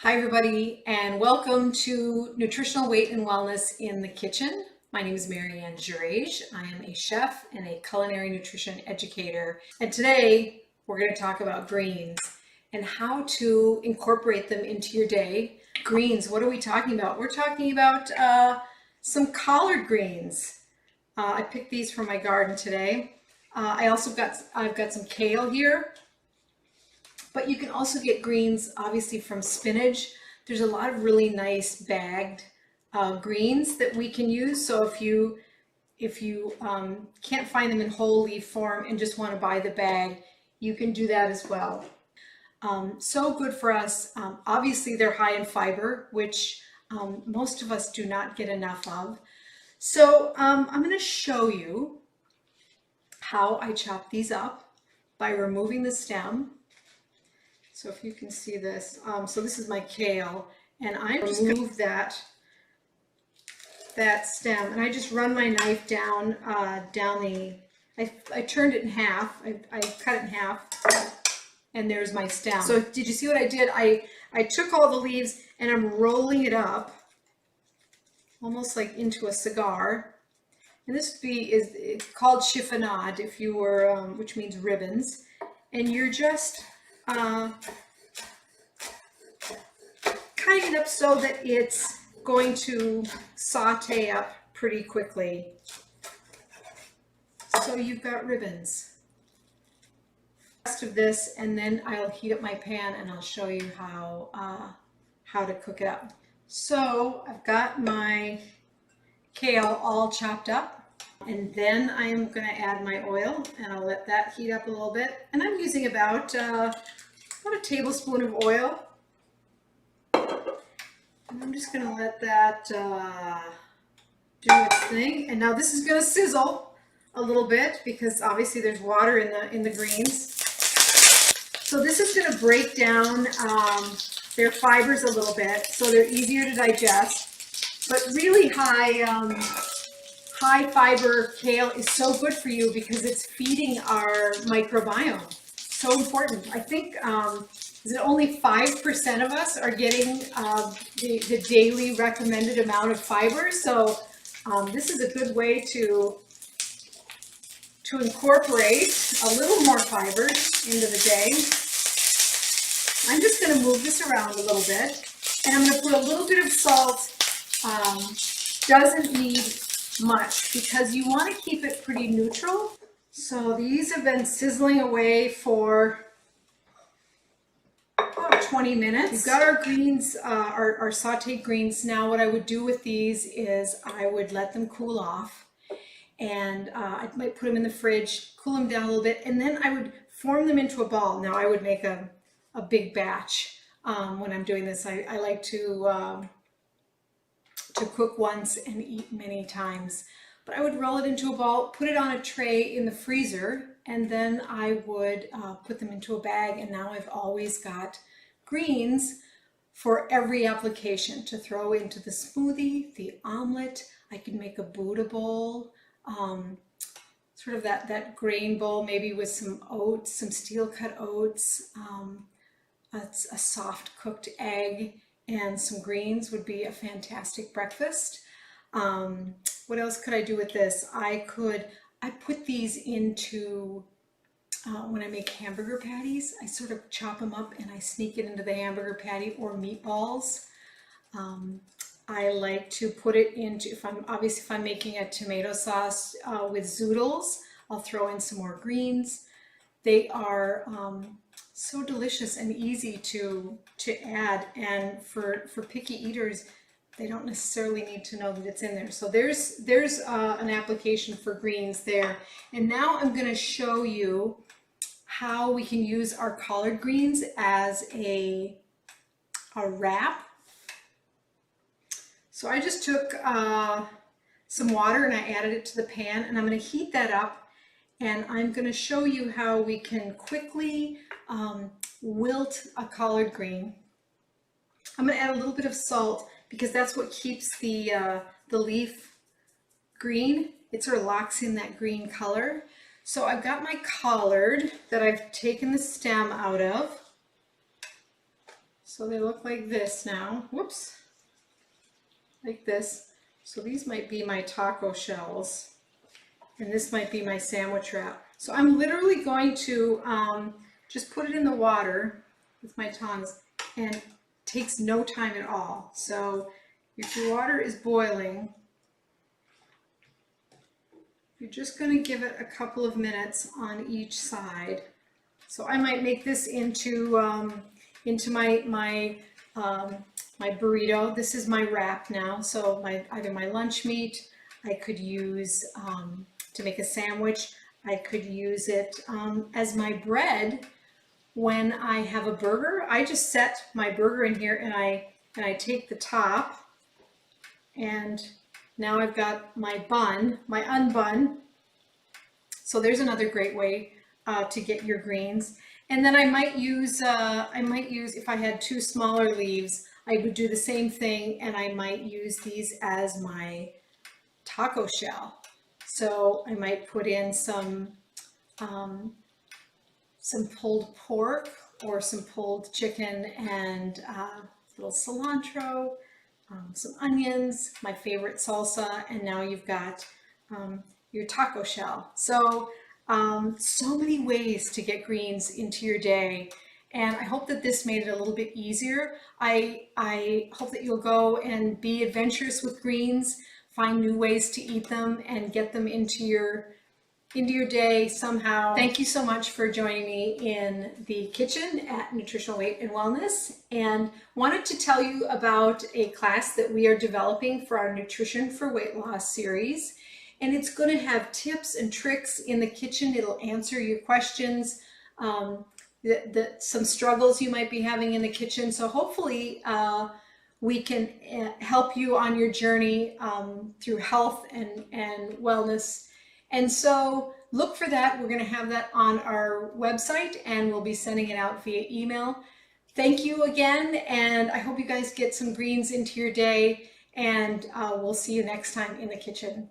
Hi, everybody, and welcome to Nutritional Weight and Wellness in the Kitchen. My name is Marianne Gerage. I am a chef and a culinary nutrition educator. And today we're going to talk about greens and how to incorporate them into your day. Greens, what are we talking about? We're talking about some collard greens. I picked these from my garden today. I've got some kale here. But you can also get greens, obviously, from spinach. There's a lot of really nice bagged greens that we can use. So if you can't find them in whole leaf form and just want to buy the bag, you can do that as well. So good for us. Obviously, they're high in fiber, which most of us do not get enough of. So I'm going to show you how I chop these up by removing the stem. So if you can see this, so this is my kale, and I remove that stem, and I just run my knife down I turned it in half. I cut it in half, and there's my stem. So did you see what I did? I took all the leaves and I'm rolling it up, almost like into a cigar. And this it's called chiffonade, if you were, which means ribbons, and you're just cutting it up so that it's going to saute up pretty quickly. So you've got ribbons. The rest of this, and then I'll heat up my pan and I'll show you how to cook it up. So I've got my kale all chopped up, and then I am going to add my oil, and I'll let that heat up a little bit. And I'm using about a tablespoon of oil. And I'm just going to let that do its thing. And now this is going to sizzle a little bit because obviously there's water in the greens. So this is going to break down their fibers a little bit, so they're easier to digest. But really high fiber kale is so good for you because it's feeding our microbiome. So important. I think is it only 5% of us are getting the daily recommended amount of fiber. So this is a good way to incorporate a little more fiber into the day. I'm just going to move this around a little bit, and I'm going to put a little bit of salt. Doesn't need much because you want to keep it pretty neutral. So these have been sizzling away for about 20 minutes. We've got our greens, our sauteed greens. Now what I would do with these is I would let them cool off, and I might put them in the fridge, cool them down a little bit, and then I would form them into a ball. Now I would make a big batch when I'm doing this. I like to cook once and eat many times. But I would roll it into a ball, put it on a tray in the freezer, and then I would put them into a bag. And now I've always got greens for every application to throw into the smoothie, the omelet. I could make a Buddha bowl, sort of that grain bowl, maybe with some oats, some steel cut oats, a soft cooked egg, and some greens would be a fantastic breakfast. What else could I do with this? I put these into, when I make hamburger patties, I sort of chop them up and I sneak it into the hamburger patty, or meatballs. I like to put it into, if I'm making a tomato sauce with zoodles, I'll throw in some more greens. They are so delicious and easy to add, and for picky eaters, they don't necessarily need to know that it's in there. So there's an application for greens there. And now I'm going to show you how we can use our collard greens as a wrap. So I just took some water and I added it to the pan, and I'm going to heat that up, and I'm going to show you how we can quickly wilt a collard green. I'm going to add a little bit of salt because that's what keeps the leaf green. It sort of locks in that green color. So I've got my collard that I've taken the stem out of. So they look like this now. Whoops. Like this. So these might be my taco shells. And this might be my sandwich wrap. So I'm literally going to just put it in the water with my tongs, and it takes no time at all. So if your water is boiling, you're just going to give it a couple of minutes on each side. So I might make this into my burrito. This is my wrap now. So either my lunch meat, I could use to make a sandwich. I could use it as my bread when I have a burger. I just set my burger in here, and I take the top, and now I've got my bun, my unbun. So there's another great way to get your greens. And then I might use if I had 2 smaller leaves, I would do the same thing, and I might use these as my taco shell. So I might put in some pulled pork or some pulled chicken, and a little cilantro, some onions, my favorite salsa, and now you've got your taco shell. So so many ways to get greens into your day, and I hope that this made it a little bit easier. I hope that you'll go and be adventurous with greens, find new ways to eat them, and get them into your day somehow. Thank you so much for joining me in the kitchen at Nutritional Weight and Wellness, and wanted to tell you about a class that we are developing for our Nutrition for Weight Loss series. And it's going to have tips and tricks in the kitchen. It'll answer your questions, some struggles you might be having in the kitchen. So hopefully we can help you on your journey through health and wellness. And so look for that. We're going to have that on our website, and we'll be sending it out via email. Thank you again, and I hope you guys get some greens into your day, and we'll see you next time in the kitchen.